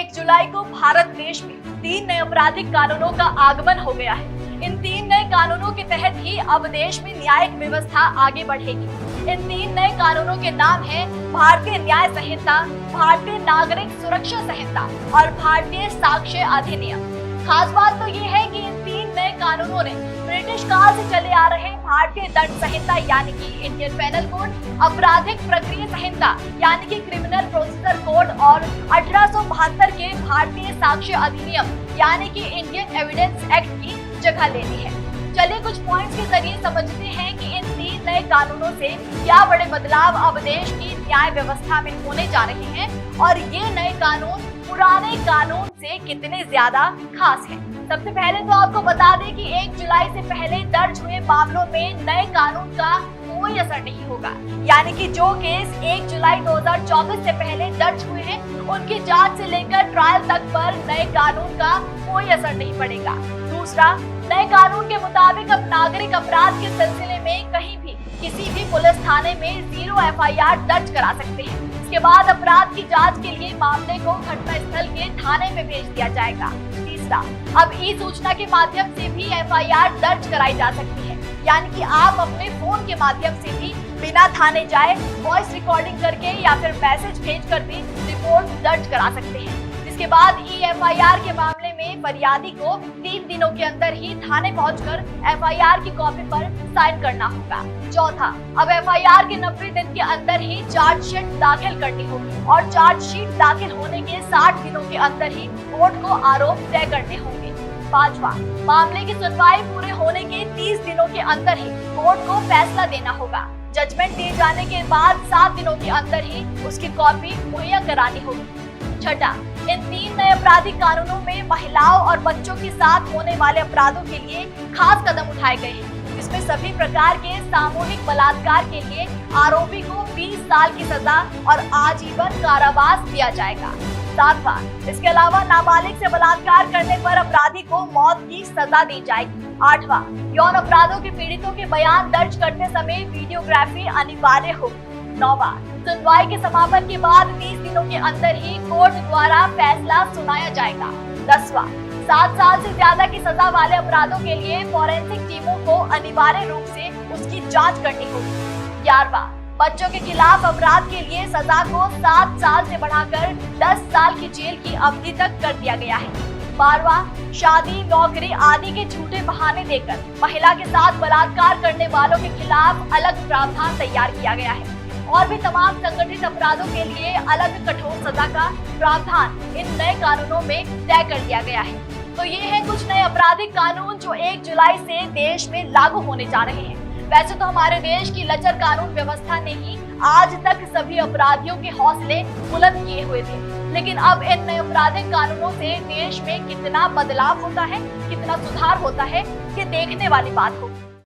1 जुलाई को भारत देश में 3 नए आपराधिक कानूनों का आगमन हो गया है। इन 3 नए कानूनों के तहत ही अब देश में न्यायिक व्यवस्था आगे बढ़ेगी। इन 3 नए कानूनों के नाम हैं भारतीय न्याय संहिता, भारतीय नागरिक सुरक्षा संहिता और भारतीय साक्ष्य अधिनियम। खास बात तो ये है कि इन 3 नए कानूनों ने ब्रिटिश काल से चले आ रहे भारतीय दंड संहिता यानी कि इंडियन पेनल कोड, आपराधिक प्रक्रिया संहिता यानी कि क्रिमिनल प्रोसीजर कोड और 1872 के भारतीय साक्ष्य अधिनियम यानी कि इंडियन एविडेंस एक्ट की जगह ले ली है। चलिए कुछ पॉइंट्स के जरिए समझते हैं कि इन 3 नए कानूनों से क्या बड़े बदलाव अब देश की न्याय व्यवस्था में होने जा रहे हैं और ये नए कानून पुराने कानून से कितने ज्यादा खास हैं। सबसे पहले तो आपको बता दें कि 1 जुलाई से पहले दर्ज हुए मामलों में नए कानून का कोई असर नहीं होगा, यानी कि जो केस 1 जुलाई 2024 से पहले दर्ज हुए हैं उनकी जांच से लेकर ट्रायल तक पर नए कानून का कोई असर नहीं पड़ेगा। दूसरा, नए कानून के मुताबिक अब नागरिक अपराध के सिलसिले में कहीं भी किसी भी पुलिस थाने में 0 FIR दर्ज करा सकते हैं। इसके बाद अपराध की जांच के लिए मामले को घटनास्थल के थाने में भेज दिया जाएगा। तीसरा, अब ई-सूचना के माध्यम से भी FIR दर्ज कराई जा सकती है, यानी कि आप अपने फोन के माध्यम से भी बिना थाने जाए वॉइस रिकॉर्डिंग करके या फिर मैसेज भेज कर भी रिपोर्ट दर्ज करा सकते हैं। इसके बाद FIR के मामले में फरियादी को 3 दिनों के अंदर ही थाने पहुंचकर FIR की कॉपी पर साइन करना होगा। चौथा, अब FIR के 90 दिन के अंदर ही चार्जशीट दाखिल करनी होगी और चार्जशीट दाखिल होने के 60 दिनों के अंदर ही कोर्ट को आरोप तय करने होंगे। पांचवा, मामले की सुनवाई पूरे होने के 30 दिनों के अंदर ही कोर्ट को फैसला देना होगा। जजमेंट दिए जाने के बाद 7 दिनों के अंदर ही उसकी कॉपी मुहैया करानी होगी। छठा, इन 3 नए आपराधिक कानूनों में महिलाओं और बच्चों के साथ होने वाले अपराधों के लिए खास कदम उठाए गए हैं। इसमें सभी प्रकार के सामूहिक बलात्कार के लिए आरोपी को 20 साल की सजा और आजीवन कारावास दिया जाएगा। सातवां, इसके अलावा नाबालिग से बलात्कार करने पर अपराधी को मौत की सजा दी जाएगी। आठवां, यौन अपराधों के पीड़ितों के बयान दर्ज करते समय वीडियोग्राफी अनिवार्य होगी। नौवां, सुनवाई के समापन के बाद 30 दिनों के अंदर ही कोर्ट द्वारा फैसला सुनाया जाएगा। 10वां, 7 साल से ज्यादा की सजा वाले अपराधों के लिए फॉरेंसिक टीमों को अनिवार्य रूप से उसकी जांच करनी होगी। 11वां, बच्चों के खिलाफ अपराध के लिए सजा को 7 साल से बढ़ाकर 10 साल की जेल की अवधि तक कर दिया गया है। 12वां, शादी, नौकरी आदि के झूठे बहाने देकर महिला के साथ बलात्कार करने वालों के खिलाफ अलग प्रावधान तैयार किया गया है और भी तमाम संगठित अपराधों के लिए अलग कठोर सजा का प्रावधान इन नए कानूनों में तय कर दिया गया है। तो ये है कुछ नए आपराधिक कानून जो 1 जुलाई से देश में लागू होने जा रहे हैं। वैसे तो हमारे देश की लचर कानून व्यवस्था ने ही आज तक सभी अपराधियों के हौसले बुलंद किए हुए थे, लेकिन अब इन नए आपराधिक कानूनों से देश में कितना बदलाव होता है, कितना सुधार होता है, ये देखने वाली बात होगी।